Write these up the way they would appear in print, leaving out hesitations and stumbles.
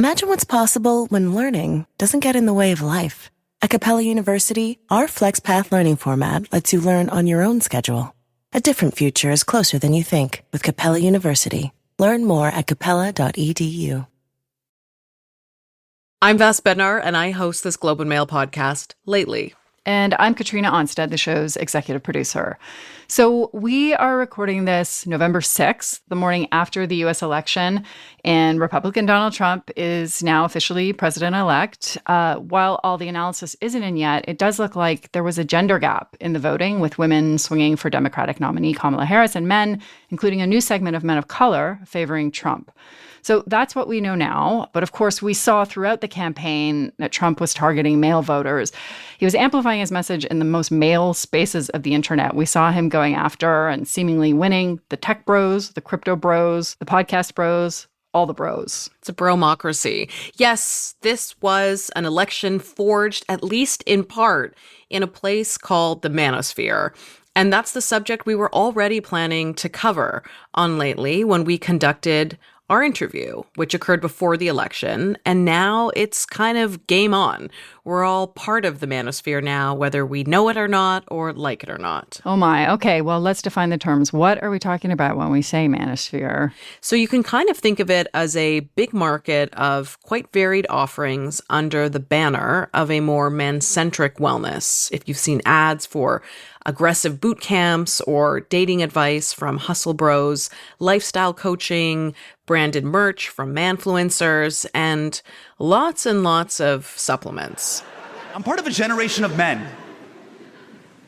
Imagine what's possible when learning doesn't get in the way of life. At Capella University, our FlexPath learning format lets you learn on your own schedule. A different future is closer than you think with Capella University. Learn more at capella.edu. I'm Vass, and I host this Globe and Mail podcast, Lately. And I'm Katrina Onstead, the show's executive producer. So we are recording this November 6th, the morning after the U.S. election, and Republican Donald Trump is now officially president-elect. While all the analysis isn't in yet, it does look like there was a gender gap in the voting, with women swinging for Democratic nominee Kamala Harris and men, including a new segment of men of color, favoring Trump. So that's what we know now. But of course, we saw throughout the campaign that Trump was targeting male voters. He was amplifying his message in the most male spaces of the internet. We saw him going after and seemingly winning the tech bros, the crypto bros, the podcast bros, all the bros. It's a bromocracy. Yes, this was an election forged, at least in part, in a place called the Manosphere. And that's the subject we were already planning to cover on Lately when we conducted our interview, which occurred before the election, and now it's kind of game on. We're all part of the Manosphere now, whether we know it or not, or like it or not. Oh my. Okay, well, let's define the terms. What are we talking about when we say Manosphere? So you can kind of think of it as a big market of quite varied offerings under the banner of a more man-centric wellness. If you've seen ads for aggressive boot camps or dating advice from hustle bros, lifestyle coaching, branded merch from Manfluencers, and lots of supplements. I'm part of a generation of men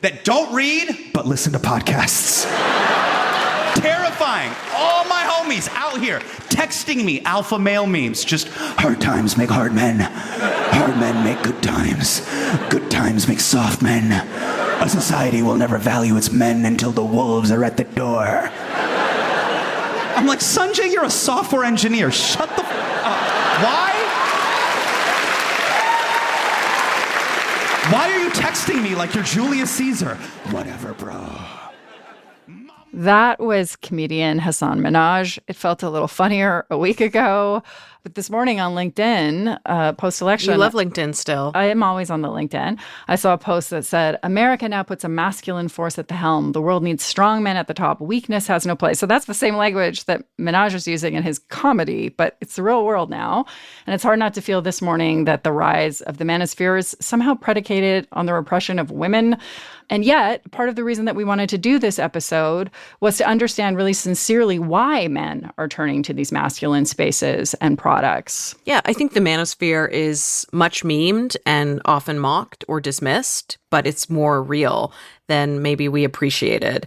that don't read, but listen to podcasts. Terrifying. All my homies out here texting me alpha male memes. Just hard times make hard men. Hard men make good times. Good times make soft men. A society will never value its men until the wolves are at the door. I'm like, Sanjay, you're a software engineer. Shut the up. Why? Why are you texting me like you're Julius Caesar? Whatever, bro. That was comedian Hasan Minhaj. It felt a little funnier a week ago. But this morning on LinkedIn, post-election... You love LinkedIn still. I am always on the LinkedIn. I saw a post that said, America now puts a masculine force at the helm. The world needs strong men at the top. Weakness has no place. So that's the same language that Minhaj is using in his comedy, but it's the real world now. And it's hard not to feel this morning that the rise of the manosphere is somehow predicated on the repression of women. And yet, part of the reason that we wanted to do this episode was to understand really sincerely why men are turning to these masculine spaces and products. Yeah, I think the manosphere is much memed and often mocked or dismissed, but it's more real than maybe we appreciated.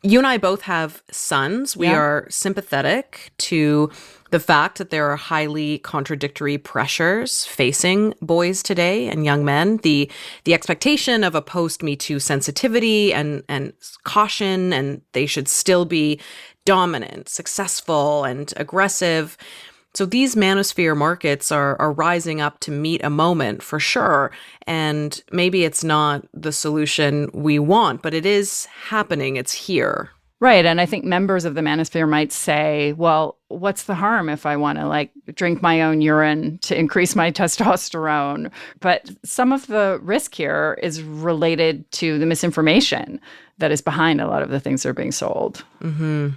You and I both have sons. We are sympathetic to the fact that there are highly contradictory pressures facing boys today and young men. The expectation of a post-Me Too sensitivity and caution, and they should still be dominant, successful, and aggressive. So these manosphere markets are rising up to meet a moment for sure. And maybe it's not the solution we want, but it is happening. It's here. Right. And I think members of the manosphere might say, well, what's the harm if I want to drink my own urine to increase my testosterone? But some of the risk here is related to the misinformation that is behind a lot of the things that are being sold. Mm-hmm.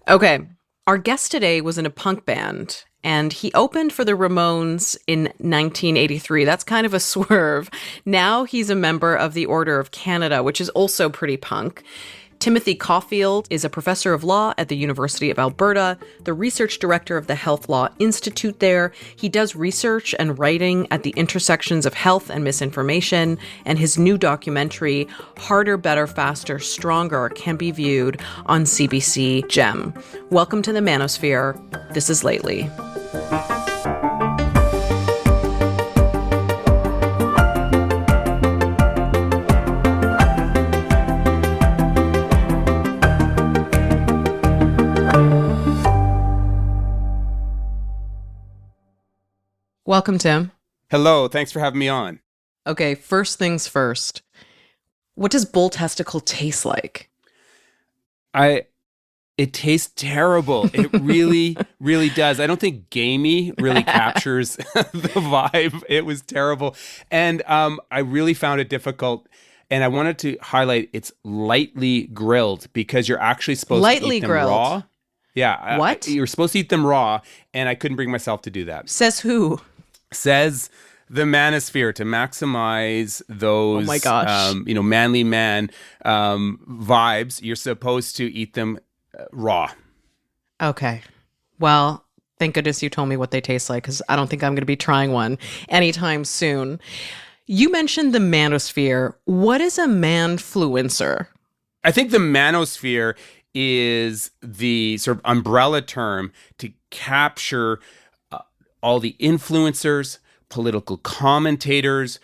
Okay. Our guest today was in a punk band, and he opened for the Ramones in 1983. That's kind of a swerve. Now he's a member of the Order of Canada, which is also pretty punk. Timothy Caulfield is a professor of law at the University of Alberta, the research director of the Health Law Institute there. He does research and writing at the intersections of health and misinformation, and his new documentary, Harder, Better, Faster, Stronger, can be viewed on CBC Gem. Welcome to the Manosphere. This is Lately. Welcome, Tim. Hello, thanks for having me on. Okay, first things first. What does bull testicle taste like? I It tastes terrible. It really, really does. I don't think gamey really captures the vibe. It was terrible. And I really found it difficult. And I wanted to highlight it's lightly grilled because you're actually supposed to eat them raw. Yeah. What? You're supposed to eat them raw. And I couldn't bring myself to do that. Says who? Says the Manosphere, to maximize those, oh my gosh. Manly man vibes. You're supposed to eat them raw. Okay. Well, thank goodness you told me what they taste like, because I don't think I'm going to be trying one anytime soon. You mentioned the manosphere. What is a manfluencer? I think the manosphere is the sort of umbrella term to capture all the influencers, political commentators,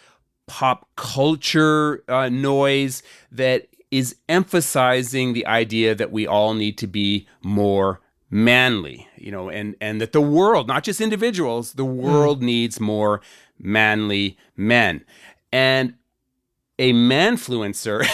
pop culture noise that is emphasizing the idea that we all need to be more manly, and that the world, not just individuals, the world needs more manly men. And a manfluencer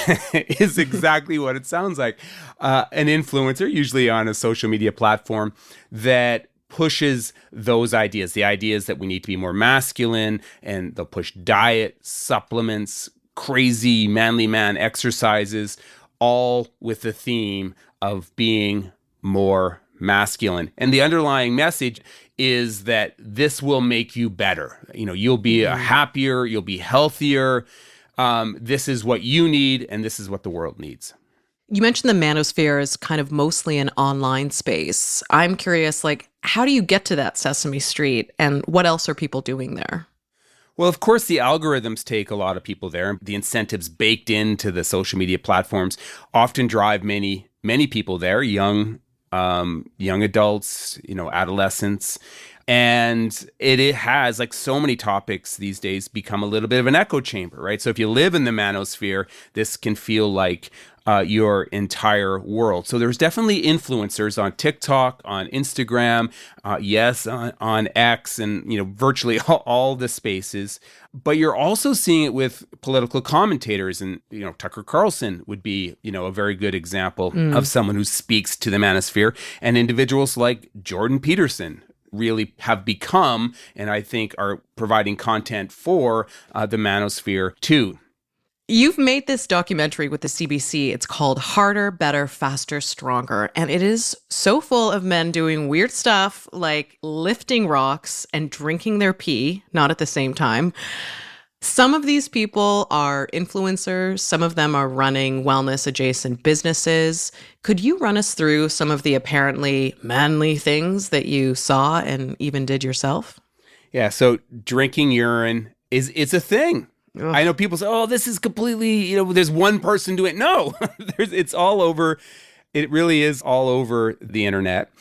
is exactly what it sounds like. An influencer, usually on a social media platform, that pushes those ideas, the ideas that we need to be more masculine, and they'll push diet, supplements, crazy manly man exercises, all with the theme of being more masculine. And the underlying message is that this will make you better. You'll be happier, you'll be healthier. This is what you need, and this is what the world needs. You mentioned the manosphere is kind of mostly an online space. I'm curious, how do you get to that Sesame Street, and what else are people doing there? Well, of course, the algorithms take a lot of people there. The incentives baked into the social media platforms often drive many, many people there, young adults, adolescents. And it has, like so many topics these days, become a little bit of an echo chamber, right? So if you live in the manosphere, this can feel like your entire world. So there's definitely influencers on TikTok, on Instagram, on X, and virtually all the spaces. But you're also seeing it with political commentators, and Tucker Carlson would be a very good example of someone who speaks to the manosphere, and individuals like Jordan Peterson really have become, and I think are providing content for the manosphere too. You've made this documentary with the CBC. It's called Harder, Better, Faster, Stronger. And it is so full of men doing weird stuff like lifting rocks and drinking their pee, not at the same time. Some of these people are influencers. Some of them are running wellness adjacent businesses. Could you run us through some of the apparently manly things that you saw and even did yourself? Yeah, so drinking urine it's a thing. Ugh. I know people say, oh, this is completely, there's one person doing it. No, it's all over. It really is all over the internet.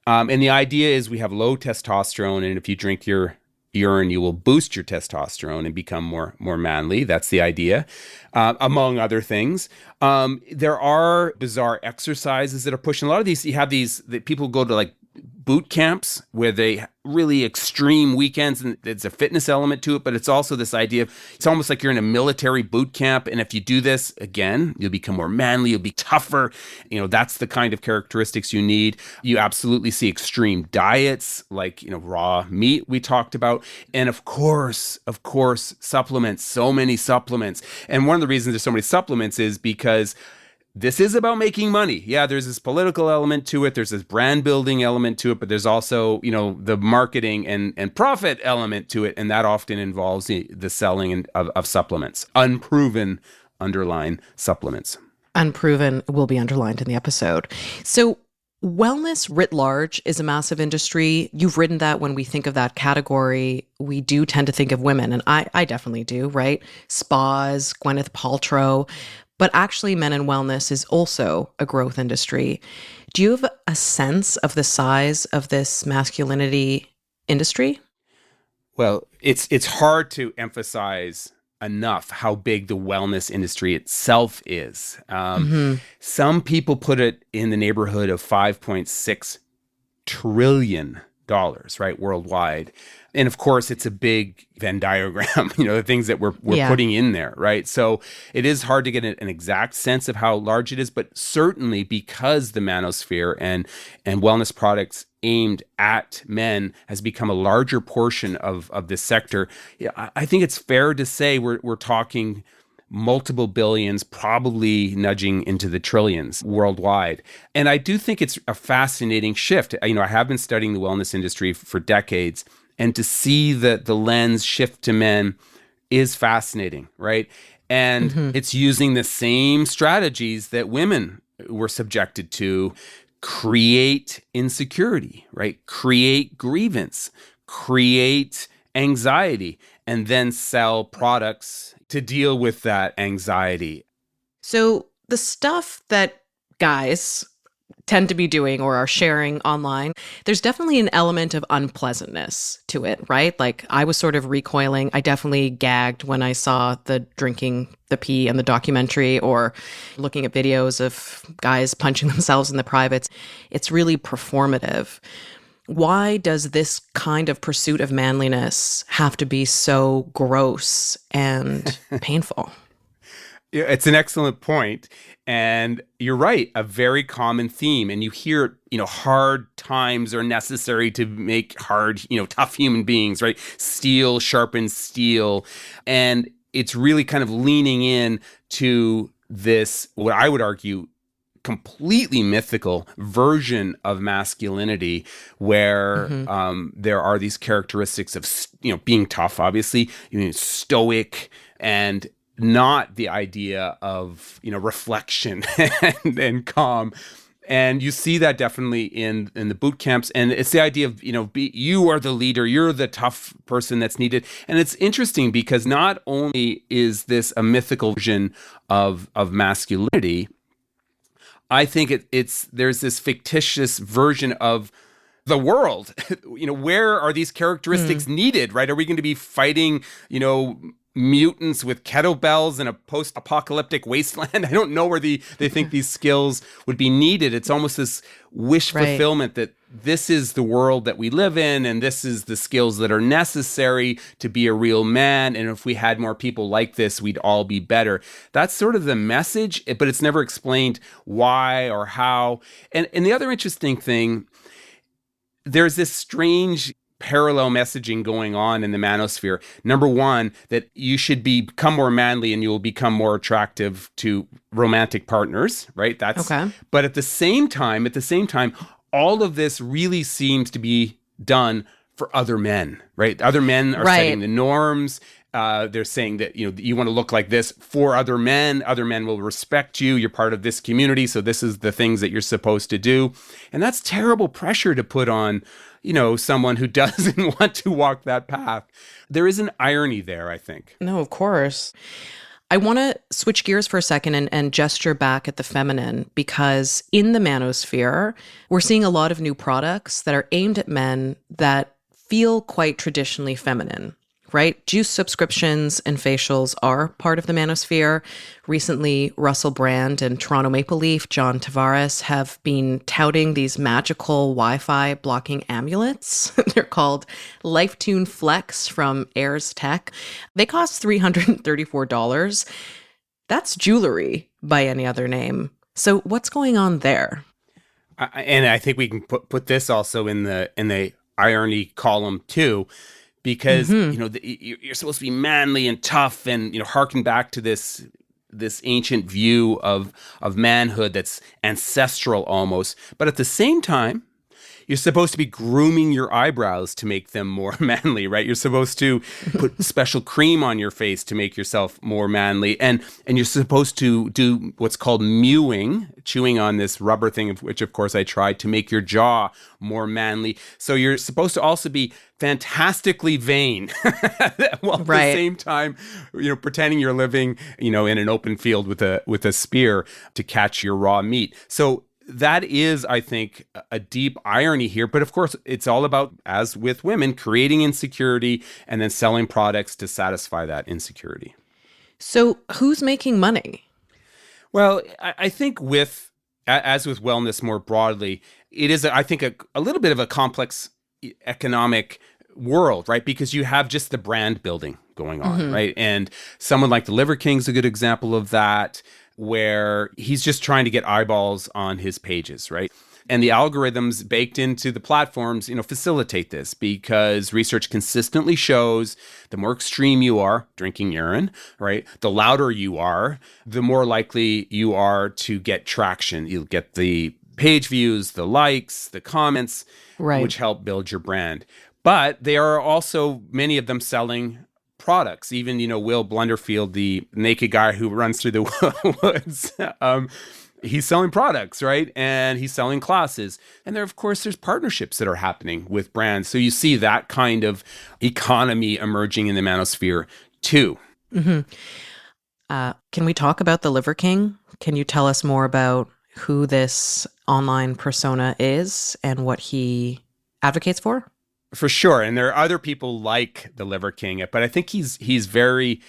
And the idea is we have low testosterone, and if you drink your urine, you will boost your testosterone and become more manly. That's the idea, among other things. There are bizarre exercises that are pushing. A lot of these, you have these, that people go to like boot camps where they really extreme weekends, and it's a fitness element to it, but it's also this idea of, it's almost like you're in a military boot camp. And if you do this, again, you'll become more manly, you'll be tougher. That's the kind of characteristics you need. You absolutely see extreme diets, like, raw meat we talked about. And of course, supplements, so many supplements. And one of the reasons there's so many supplements is because this is about making money. Yeah, there's this political element to it. There's this brand building element to it, but there's also, the marketing and profit element to it. And that often involves the selling of supplements, unproven underlying supplements. Unproven will be underlined in the episode. So wellness writ large is a massive industry. You've written that when we think of that category, we do tend to think of women. And I definitely do, right? Spas, Gwyneth Paltrow. But actually, men in wellness is also a growth industry. Do you have a sense of the size of this masculinity industry? Well, it's hard to emphasize enough how big the wellness industry itself is. Some people put it in the neighborhood of $5.6 trillion right, worldwide. And of course, it's a big Venn diagram, the things that we're putting in there, right? So it is hard to get an exact sense of how large it is, but certainly because the manosphere and wellness products aimed at men has become a larger portion of this sector, I think it's fair to say we're talking multiple billions, probably nudging into the trillions worldwide. And I do think it's a fascinating shift. I have been studying the wellness industry for decades, and to see the lens shift to men is fascinating, right? And it's using the same strategies that women were subjected to: create insecurity, right? Create grievance, create anxiety, and then sell products to deal with that anxiety. So the stuff that guys tend to be doing or are sharing online, there's definitely an element of unpleasantness to it, right? Like, I was sort of recoiling. I definitely gagged when I saw the drinking the pee in the documentary, or looking at videos of guys punching themselves in the privates. It's really performative. Why does this kind of pursuit of manliness have to be so gross and painful? Yeah, it's an excellent point. And you're right, a very common theme. And you hear, hard times are necessary to make hard, tough human beings, right? Steel sharpens steel. And it's really kind of leaning in to this, what I would argue, completely mythical version of masculinity, where there are these characteristics of, being tough, obviously, stoic, and not the idea of, reflection and calm. And you see that definitely in the boot camps. And it's the idea of, you are the leader, you're the tough person that's needed. And it's interesting because not only is this a mythical version of masculinity, I think there's this fictitious version of the world. Where are these characteristics needed, right? Are we going to be fighting, mutants with kettlebells in a post-apocalyptic wasteland? I don't know where they think these skills would be needed. It's almost this wish fulfillment that this is the world that we live in, and this is the skills that are necessary to be a real man. And if we had more people like this, we'd all be better. That's sort of the message, but it's never explained why or how. And the other interesting thing, there's this strange parallel messaging going on in the manosphere. Number one, that you should become more manly and you will become more attractive to romantic partners, right? That's okay. But at the same time, all of this really seems to be done for other men, right? Other men are setting the norms. They're saying that, you want to look like this for other men. Other men will respect you. You're part of this community. So this is the things that you're supposed to do. And that's terrible pressure to put on, someone who doesn't want to walk that path. There is an irony there, I think. No, of course. I want to switch gears for a second and gesture back at the feminine, because in the manosphere, we're seeing a lot of new products that are aimed at men that feel quite traditionally feminine, right? Juice subscriptions and facials are part of the manosphere. Recently, Russell Brand and Toronto Maple Leaf, John Tavares, have been touting these magical Wi-Fi blocking amulets. They're called LifeTune Flex from Airs Tech. They cost $334. That's jewelry by any other name. So what's going on there? And I think we can put this also in the irony column too. Because, you're supposed to be manly and tough and, harken back to this ancient view of manhood that's ancestral almost. But at the same time, you're supposed to be grooming your eyebrows to make them more manly, right? You're supposed to put special cream on your face to make yourself more manly. And you're supposed to do what's called mewing, chewing on this rubber thing, which of course I tried, to make your jaw more manly. So you're supposed to also be fantastically vain while at the same time, pretending you're living, in an open field with a spear to catch your raw meat. So that is, I think, a deep irony here. But of course, it's all about, as with women, creating insecurity and then selling products to satisfy that insecurity. So who's making money? Well, I think as with wellness more broadly, it is, I think, a little bit of a complex economic world, right? Because you have just the brand building going on, right? And someone like the Liver King's a good example of that, where he's just trying to get eyeballs on his pages, right? And the algorithms baked into the platforms, facilitate this, because research consistently shows the more extreme you are, drinking urine, right? The louder you are, the more likely you are to get traction. You'll get the page views, the likes, the comments, which help build your brand. But they are also, many of them, selling products. Even, Will Blunderfield, the naked guy who runs through the woods, he's selling products, right? And he's selling classes. And of course, there's partnerships that are happening with brands. So you see that kind of economy emerging in the manosphere too. Can we talk about the Liver King? Can you tell us more about who this online persona is and what he advocates for? For sure. And there are other people like the Liver King, but I think he's very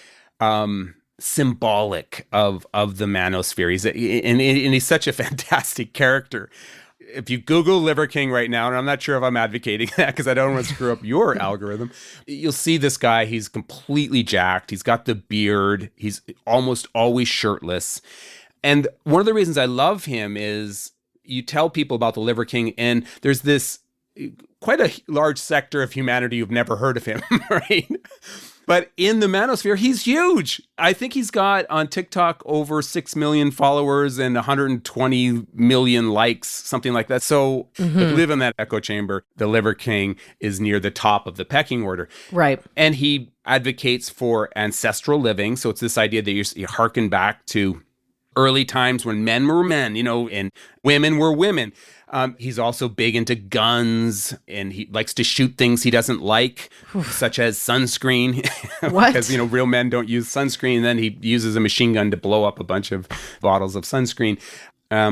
symbolic of the manosphere. He's such a fantastic character. If you Google Liver King right now, and I'm not sure if I'm advocating that because I don't want to screw up your algorithm, you'll see this guy. He's completely jacked. He's got the beard. He's almost always shirtless. And one of the reasons I love him is you tell people about the Liver King, and there's this quite a large sector of humanity who've never heard of him, right? But in the manosphere, he's huge. I think he's got on TikTok over 6 million followers and 120 million likes, something like that. So if you live in that echo chamber, the Liver King is near the top of the pecking order. Right. And he advocates for ancestral living. So it's this idea that you hearken back to early times when men were men, and women were women. He's also big into guns, and he likes to shoot things he doesn't like, such as sunscreen. What? Because, real men don't use sunscreen. And then he uses a machine gun to blow up a bunch of bottles of sunscreen.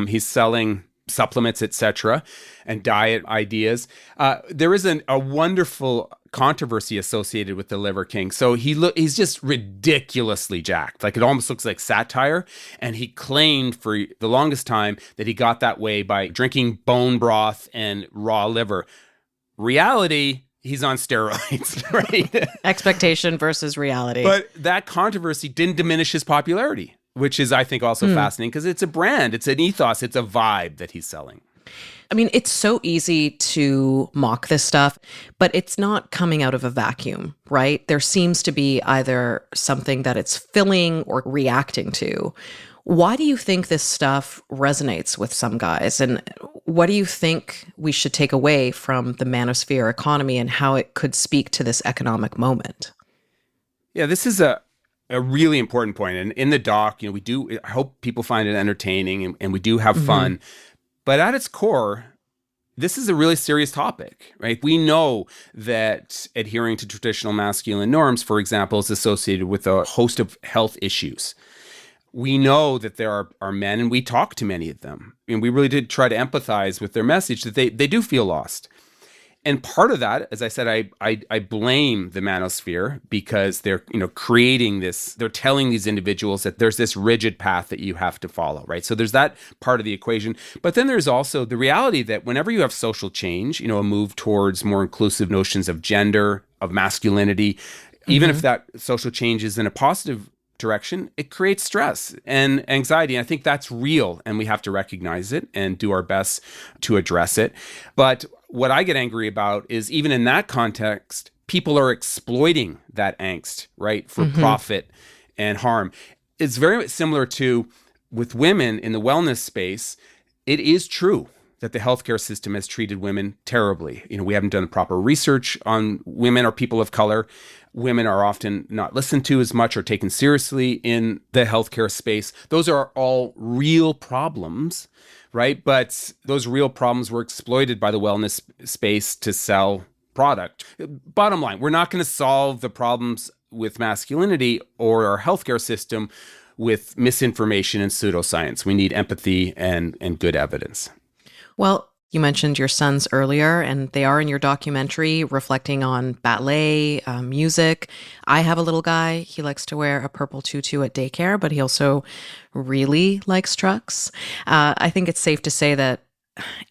He's selling supplements, etc., and diet ideas. There is a wonderful controversy associated with the Liver King. So he's just ridiculously jacked. Like, it almost looks like satire. And he claimed for the longest time that he got that way by drinking bone broth and raw liver. Reality, he's on steroids, right? Expectation versus reality. But that controversy didn't diminish his popularity, which is, I think, also fascinating, because it's a brand, it's an ethos, it's a vibe that he's selling. I mean, it's so easy to mock this stuff, but it's not coming out of a vacuum, right? There seems to be either something that it's filling or reacting to. Why do you think this stuff resonates with some guys? And what do you think we should take away from the Manosphere Economy and how it could speak to this economic moment? Yeah, this is a really important point. And in the doc, I hope people find it entertaining, and we do have fun. But at its core, this is a really serious topic, right? We know that adhering to traditional masculine norms, for example, is associated with a host of health issues. We know that there are men, and we talk to many of them, and we really did try to empathize with their message, that they do feel lost. And part of that, as I said, I blame the manosphere, because they're creating this. They're telling these individuals that there's this rigid path that you have to follow, right? So there's that part of the equation. But then there's also the reality that whenever you have social change, a move towards more inclusive notions of gender, of masculinity, even if that social change is in a positive direction, it creates stress and anxiety. And I think that's real, and we have to recognize it and do our best to address it. But what I get angry about is, even in that context, people are exploiting that angst, right, for profit and harm. It's very similar to with women in the wellness space. It is true that the healthcare system has treated women terribly. We haven't done proper research on women or people of color. Women are often not listened to as much or taken seriously in the healthcare space. Those are all real problems, right? But those real problems were exploited by the wellness space to sell product. Bottom line, we're not going to solve the problems with masculinity or our healthcare system with misinformation and pseudoscience. We need empathy and good evidence. Well, you mentioned your sons earlier, and they are in your documentary reflecting on ballet, music. I have a little guy. He likes to wear a purple tutu at daycare, but he also really likes trucks. I think it's safe to say that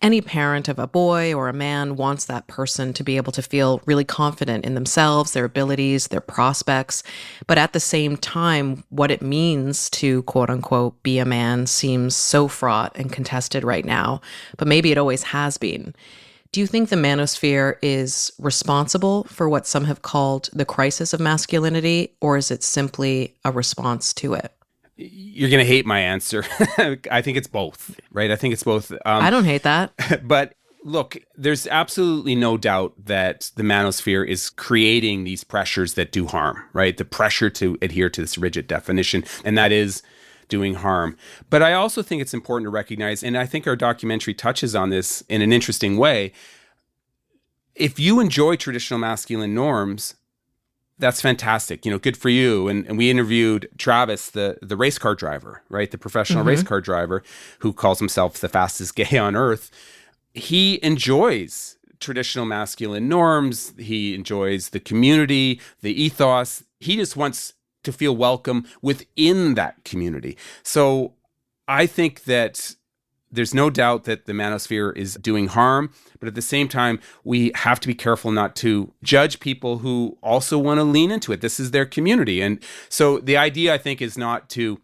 any parent of a boy or a man wants that person to be able to feel really confident in themselves, their abilities, their prospects. But at the same time, what it means to quote unquote be a man seems so fraught and contested right now, but maybe it always has been. Do you think the manosphere is responsible for what some have called the crisis of masculinity, or is it simply a response to it? You're going to hate my answer. I think it's both, right? I think it's both. I don't hate that. But look, there's absolutely no doubt that the manosphere is creating these pressures that do harm, right? The pressure to adhere to this rigid definition, and that is doing harm. But I also think it's important to recognize, and I think our documentary touches on this in an interesting way, if you enjoy traditional masculine norms, that's fantastic. Good for you. And we interviewed Travis, the race car driver, right? The professional race car driver who calls himself the fastest gay on earth. He enjoys traditional masculine norms. He enjoys the community, the ethos. He just wants to feel welcome within that community. So I think that there's no doubt that the manosphere is doing harm, but at the same time, we have to be careful not to judge people who also want to lean into it. This is their community. And so the idea, I think, is not to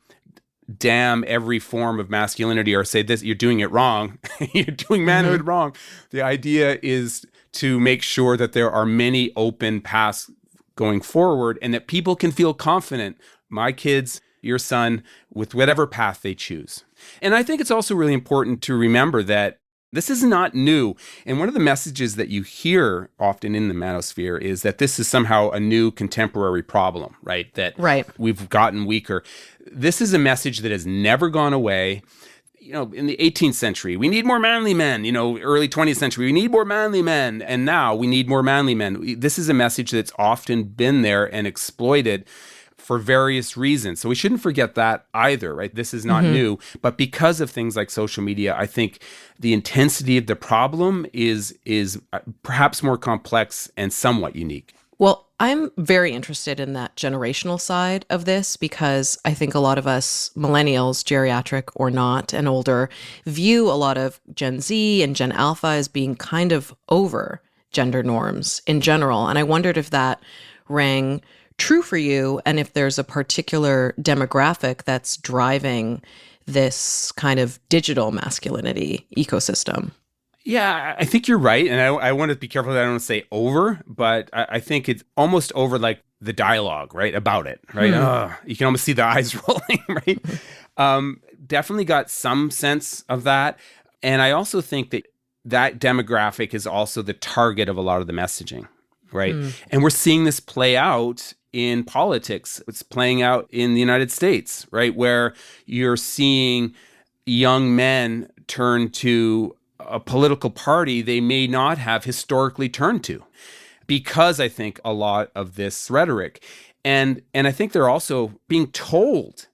damn every form of masculinity or say this, you're doing it wrong. You're doing manhood wrong. The idea is to make sure that there are many open paths going forward and that people can feel confident, my kids, your son, with whatever path they choose. And I think it's also really important to remember that this is not new. And one of the messages that you hear often in the manosphere is that this is somehow a new contemporary problem, right? That we've gotten weaker. This is a message that has never gone away. In the 18th century, we need more manly men. Early 20th century, we need more manly men. And now we need more manly men. This is a message that's often been there and exploited for various reasons. So we shouldn't forget that either, right? This is not new. But because of things like social media, I think the intensity of the problem is perhaps more complex and somewhat unique. Well, I'm very interested in that generational side of this because I think a lot of us millennials, geriatric or not and older, view a lot of Gen Z and Gen Alpha as being kind of over gender norms in general. And I wondered if that rang true for you and if there's a particular demographic that's driving this kind of digital masculinity ecosystem. Yeah, I think you're right. And I want to be careful that I don't say over, but I think it's almost over like the dialogue, right, about it, right? You can almost see the eyes rolling, right? Definitely got some sense of that. And I also think that demographic is also the target of a lot of the messaging, right? And we're seeing this play out in politics. It's playing out in the United States, right? Where you're seeing young men turn to a political party they may not have historically turned to because I think a lot of this rhetoric. And I think they're also being told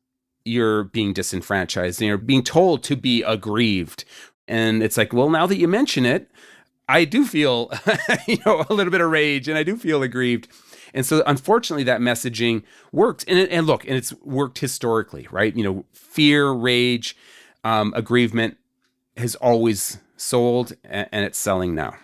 you're being disenfranchised and you're being told to be aggrieved. And it's like, well, now that you mention it, I do feel, a little bit of rage and I do feel aggrieved. And so unfortunately that messaging worked. And it's worked historically, right? Fear, rage, aggrievement has always sold and it's selling now.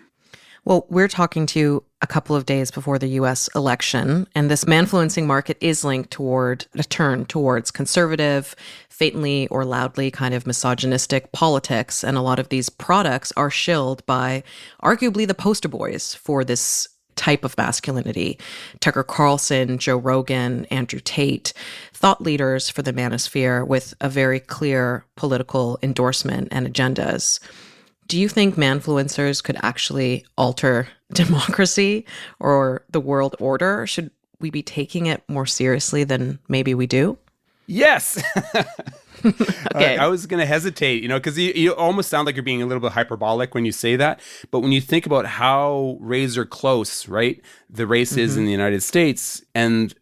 Well, we're talking to you a couple of days before the U.S. election, and this man-fluencing market is linked toward a turn towards conservative, faintly or loudly kind of misogynistic politics, and a lot of these products are shilled by arguably the poster boys for this type of masculinity. Tucker Carlson, Joe Rogan, Andrew Tate, thought leaders for the manosphere with a very clear political endorsement and agendas. Do you think manfluencers could actually alter democracy or the world order? Should we be taking it more seriously than maybe we do? Yes. Okay. I was going to hesitate, because you almost sound like you're being a little bit hyperbolic when you say that. But when you think about how razor close, right, the race is in the United States and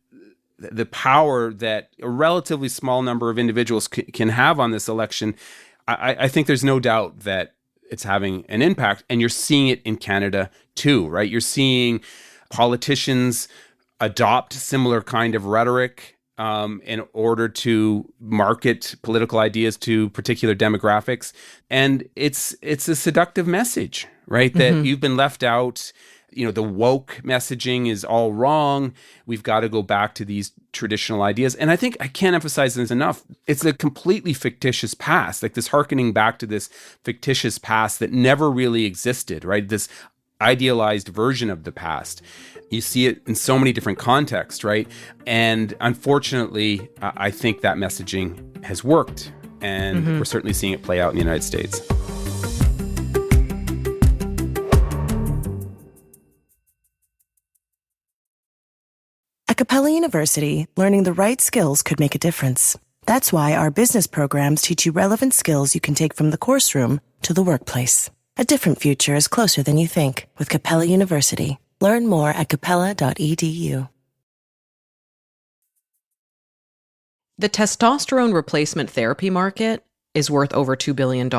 the power that a relatively small number of individuals can have on this election, I think there's no doubt that it's having an impact. And you're seeing it in Canada too, right? You're seeing politicians adopt similar kind of rhetoric in order to market political ideas to particular demographics. And it's a seductive message, right? That you've been left out. The woke messaging is all wrong. We've got to go back to these traditional ideas. And I think I can't emphasize this enough. It's a completely fictitious past, like this hearkening back to this fictitious past that never really existed, right? This idealized version of the past. You see it in so many different contexts, right? And unfortunately, I think that messaging has worked. And we're certainly seeing it play out in the United States. At Capella University, learning the right skills could make a difference. That's why our business programs teach you relevant skills you can take from the course room to the workplace. A different future is closer than you think with Capella University. Learn more at capella.edu. The testosterone replacement therapy market is worth over $2 billion,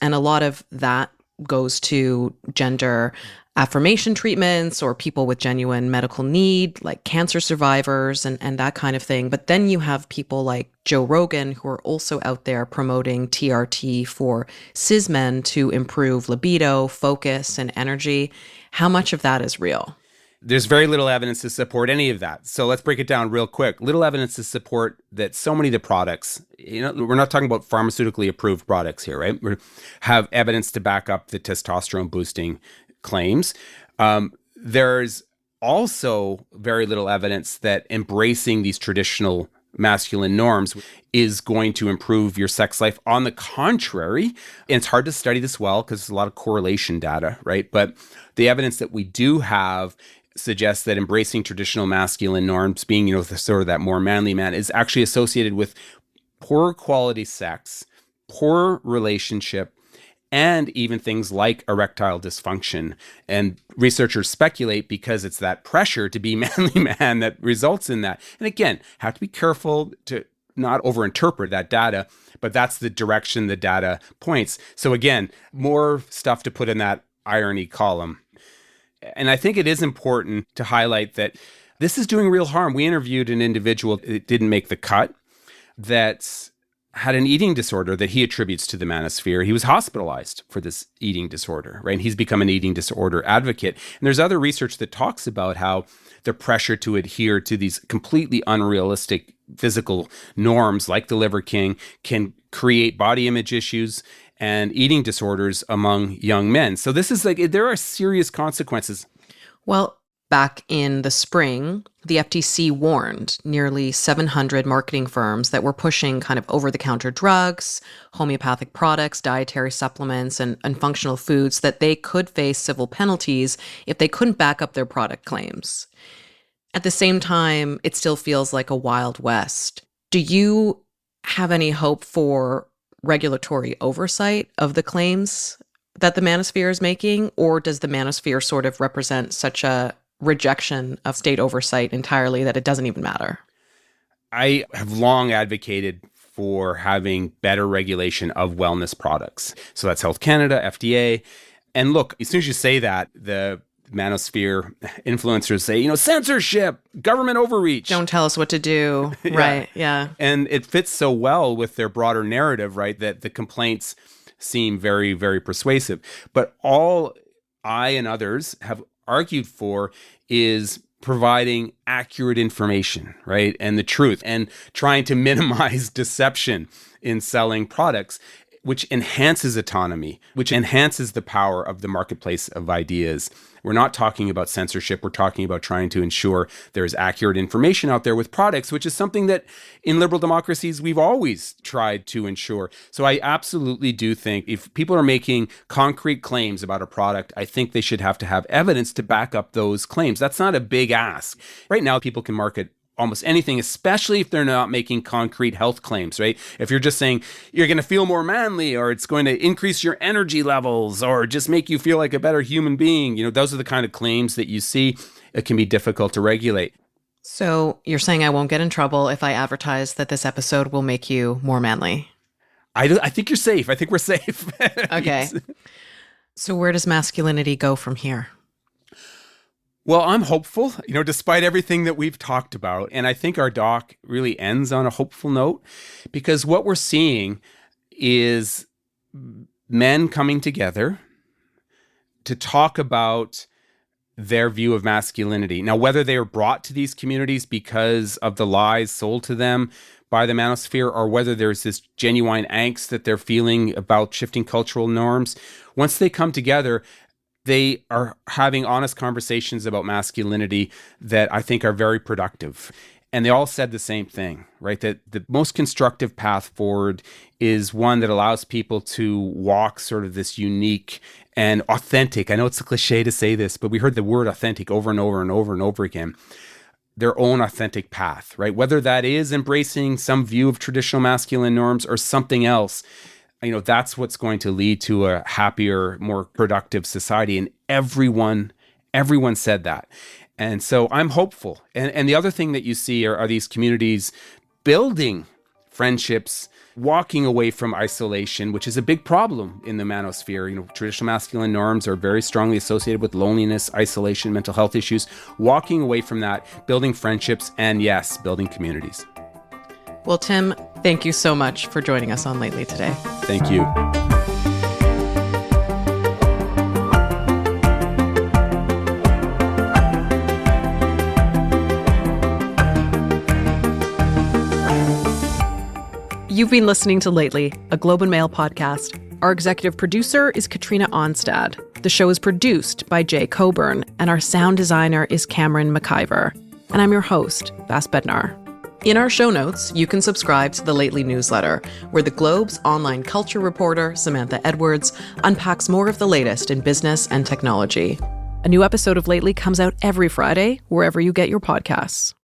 and a lot of that goes to gender affirmation treatments or people with genuine medical need, like cancer survivors and that kind of thing. But then you have people like Joe Rogan who are also out there promoting TRT for cis men to improve libido, focus, and energy. How much of that is real? There's very little evidence to support any of that. So let's break it down real quick. Little evidence to support that so many of the products, we're not talking about pharmaceutically approved products here, right? We have evidence to back up the testosterone boosting claims. There's also very little evidence that embracing these traditional masculine norms is going to improve your sex life. On the contrary, and it's hard to study this well because there's a lot of correlation data, right? But the evidence that we do have suggests that embracing traditional masculine norms, being, sort of that more manly man, is actually associated with poor quality sex, poor relationship, and even things like erectile dysfunction. And researchers speculate because it's that pressure to be manly man that results in that. And again, have to be careful to not overinterpret that data, but that's the direction the data points. So again, more stuff to put in that irony column. And I think it is important to highlight that this is doing real harm. We interviewed an individual that didn't make the cut that had an eating disorder that he attributes to the manosphere. He was hospitalized for this eating disorder, right? And he's become an eating disorder advocate. And there's other research that talks about how the pressure to adhere to these completely unrealistic physical norms like the Liver King can create body image issues and eating disorders among young men. So this is there are serious consequences. Well, back in the spring, the FTC warned nearly 700 marketing firms that were pushing kind of over-the-counter drugs, homeopathic products, dietary supplements, and functional foods that they could face civil penalties if they couldn't back up their product claims. At the same time, it still feels like a Wild West. Do you have any hope for regulatory oversight of the claims that the Manosphere is making, or does the Manosphere sort of represent such a rejection of state oversight entirely that it doesn't even matter? I have long advocated for having better regulation of wellness products. So that's Health Canada, FDA. And look, as soon as you say that, the Manosphere influencers say, censorship, government overreach. Don't tell us what to do. Yeah. Right, yeah. And it fits so well with their broader narrative, right, that the complaints seem very, very persuasive. But all I and others have argued for is providing accurate information, right, and the truth, and trying to minimize deception in selling products, which enhances autonomy, which enhances the power of the marketplace of ideas. We're not talking about censorship. We're talking about trying to ensure there's accurate information out there with products, which is something that in liberal democracies we've always tried to ensure. So I absolutely do think if people are making concrete claims about a product, I think they should have to have evidence to back up those claims. That's not a big ask. Right now, people can market almost anything, especially if they're not making concrete health claims, right? If you're just saying you're going to feel more manly, or it's going to increase your energy levels, or just make you feel like a better human being, those are the kind of claims that you see. It can be difficult to regulate. So you're saying I won't get in trouble if I advertise that this episode will make you more manly? I think you're safe. I think we're safe. Okay. So where does masculinity go from here? Well, I'm hopeful, despite everything that we've talked about. And I think our doc really ends on a hopeful note, because what we're seeing is men coming together to talk about their view of masculinity. Now, whether they are brought to these communities because of the lies sold to them by the manosphere, or whether there's this genuine angst that they're feeling about shifting cultural norms, once they come together, they are having honest conversations about masculinity that I think are very productive. And they all said the same thing, right? That the most constructive path forward is one that allows people to walk sort of this unique and authentic. I know it's a cliche to say this, but we heard the word authentic over and over and over and over again. Their own authentic path, right? Whether that is embracing some view of traditional masculine norms or something else, that's what's going to lead to a happier, more productive society. And everyone said that. And so I'm hopeful. And the other thing that you see are these communities building friendships, walking away from isolation, which is a big problem in the manosphere. Traditional masculine norms are very strongly associated with loneliness, isolation, mental health issues. Walking away from that, building friendships, and yes, building communities. Well, Tim, thank you so much for joining us on Lately today. Thank you. You've been listening to Lately, a Globe and Mail podcast. Our executive producer is Katrina Onstad. The show is produced by Jay Coburn, and our sound designer is Cameron McIver. And I'm your host, Vass Bednar. In our show notes, you can subscribe to the Lately newsletter, where the Globe's online culture reporter, Samantha Edwards, unpacks more of the latest in business and technology. A new episode of Lately comes out every Friday, wherever you get your podcasts.